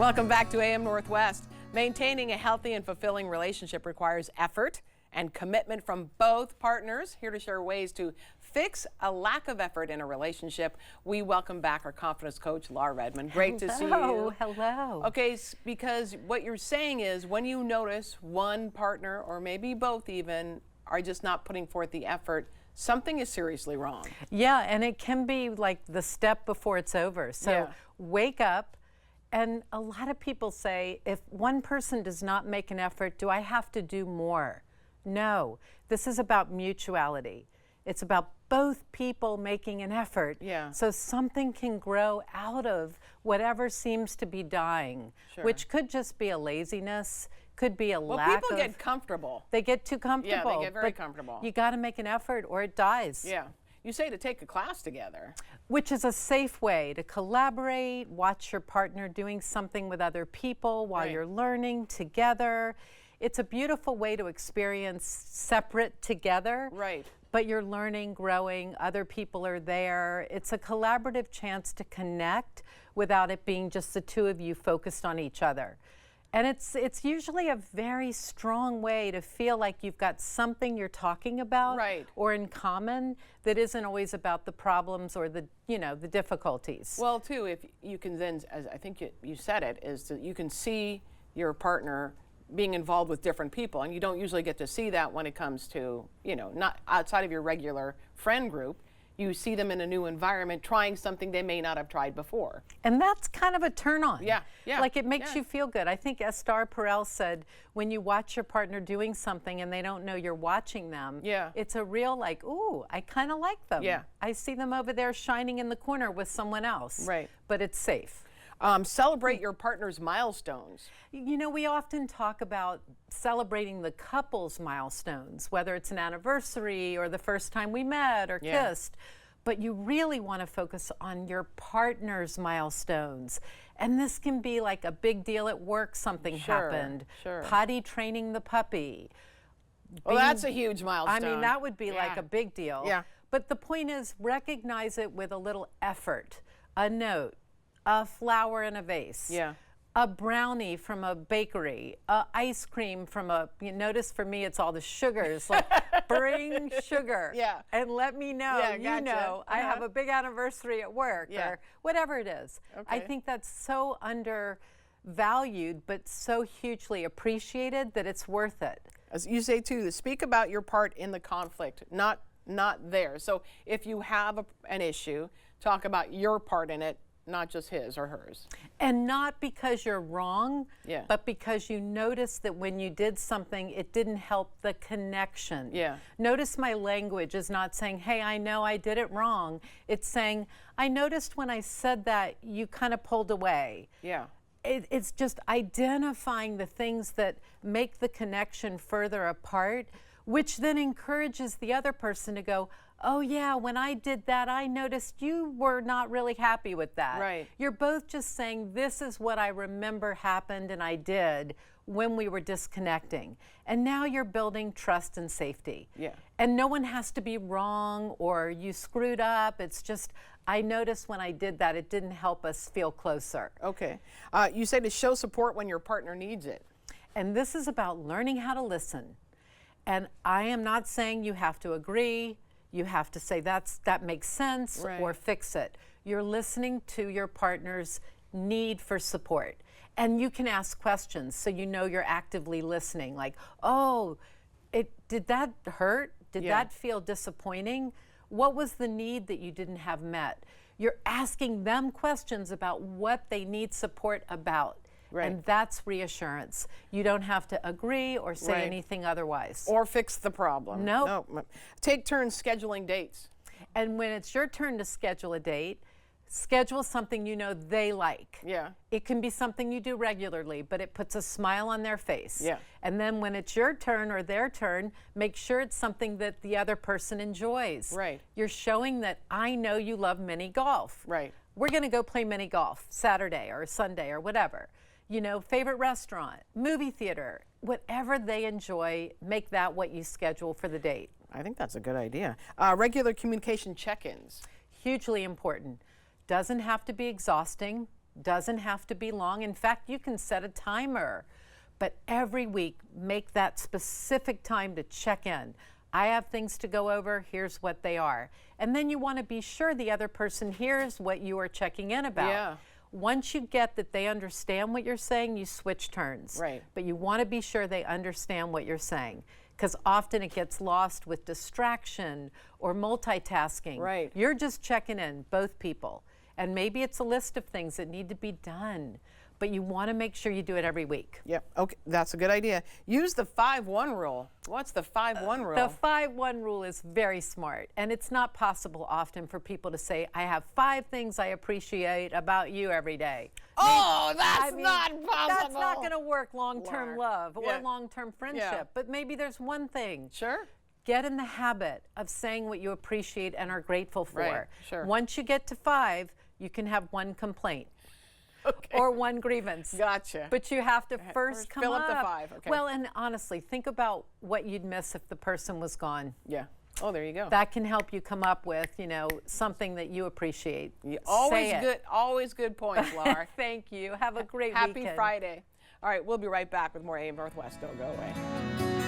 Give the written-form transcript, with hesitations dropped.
Welcome back to AM Northwest. Maintaining a healthy and fulfilling relationship requires effort and commitment from both partners. Here to share ways to fix a lack of effort in a relationship, we welcome back our confidence coach, Laure Redmond. Great to see you. Hello. Okay, because what you're saying is when you notice one partner, or maybe both even, are just not putting forth the effort, something is seriously wrong. Yeah, and it can be like the step before it's over. So wake up. And a lot of people say, if one person does not make an effort, do I have to do more? No, this is about mutuality. It's about both people making an effort. Yeah. So something can grow out of whatever seems to be dying, which could just be a laziness, could be a lack of... Well, people get comfortable. They get too comfortable. Yeah, they get very comfortable. You got to make an effort or it dies. Yeah. You say to take a class together. Which is a safe way to collaborate, watch your partner doing something with other people while you're learning together. It's a beautiful way to experience separate together. Right. But you're learning, growing, other people are there. It's a collaborative chance to connect without it being just the two of you focused on each other. And it's usually a very strong way to feel like you've got something you're talking about or in common that isn't always about the problems or the difficulties. Well, too, if you can then, as I think you said it, is that you can see your partner being involved with different people, and you don't usually get to see that when it comes to, not outside of your regular friend group. You see them in a new environment trying something they may not have tried before. And that's kind of a turn on. Yeah. Like it makes you feel good. I think Esther Perel said, when you watch your partner doing something and they don't know you're watching them, it's a real like, ooh, I kind of like them. Yeah. I see them over there shining in the corner with someone else. Right. But it's safe. Celebrate your partner's milestones. We often talk about celebrating the couple's milestones, whether it's an anniversary or the first time we met or kissed, but you really want to focus on your partner's milestones. And this can be like a big deal at work, something happened, potty training the puppy. Well, that's a huge milestone. I mean, that would be like a big deal. Yeah. But the point is, recognize it with a little effort, a note, a flower in a vase, a brownie from a bakery, ice cream from a, notice for me it's all the sugars, like bring sugar and let me know, I have a big anniversary at work or whatever it is. I think that's so undervalued but so hugely appreciated that it's worth it. As you say too, speak about your part in the conflict, not theirs. So if you have an issue, talk about your part in it, not just his or hers. And not because you're wrong, but because you noticed that when you did something, it didn't help the connection. Notice my language is not saying, hey, I know I did it wrong. It's saying, I noticed when I said that, you kind of pulled away. It's just identifying the things that make the connection further apart, which then encourages the other person to go, oh yeah, when I did that, I noticed you were not really happy with that. You're both just saying, this is what I remember happened and I did when we were disconnecting. And now you're building trust and safety. And no one has to be wrong or you screwed up. It's just, I noticed when I did that, it didn't help us feel closer. Okay. You say to show support when your partner needs it. And this is about learning how to listen. And I am not saying you have to agree. You have to say that makes sense or fix it. You're listening to your partner's need for support. And you can ask questions so you know you're actively listening. Like, oh, did that hurt? Did that feel disappointing? What was the need that you didn't have met? You're asking them questions about what they need support about. And that's reassurance. You don't have to agree or say anything otherwise. Or fix the problem. No. Take turns scheduling dates. And when it's your turn to schedule a date, schedule something you know they like. It can be something you do regularly, but it puts a smile on their face. And then when it's your turn or their turn, make sure it's something that the other person enjoys. You're showing that I know you love mini golf. We're going to go play mini golf Saturday or Sunday or whatever. Favorite restaurant, movie theater, whatever they enjoy, make that what you schedule for the date. I think that's a good idea. Regular communication check-ins. Hugely important. Doesn't have to be exhausting. Doesn't have to be long. In fact, you can set a timer, but every week make that specific time to check in. I have things to go over, here's what they are. And then you want to be sure the other person hears what you are checking in about. Yeah. Once you get that they understand what you're saying, you switch turns. Right. But you want to be sure they understand what you're saying, because often it gets lost with distraction or multitasking. Right. You're just checking in, both people. And maybe it's a list of things that need to be done, but you want to make sure you do it every week. Yep. Okay, that's a good idea. Use the 5-1 rule. What's the 5-1 rule? The 5-1 rule is very smart, and it's not possible often for people to say, I have 5 things I appreciate about you every day. Oh, that's not possible. That's not going to work long-term love or Yeah. long-term friendship, Yeah. but maybe there's one thing. Sure. Get in the habit of saying what you appreciate and are grateful for. Right, sure. Once you get to 5, you can have 1 complaint. Okay. Or 1 grievance. Gotcha. But you have to first come fill up. up the 5. Okay. Well, and honestly, think about what you'd miss if the person was gone. Yeah. Oh, there you go. That can help you come up with, something that you appreciate. Always Say it. good. Always good points, Laure. Thank you. Have a great Happy weekend. Friday. All right, we'll be right back with more AM Northwest. Don't go away.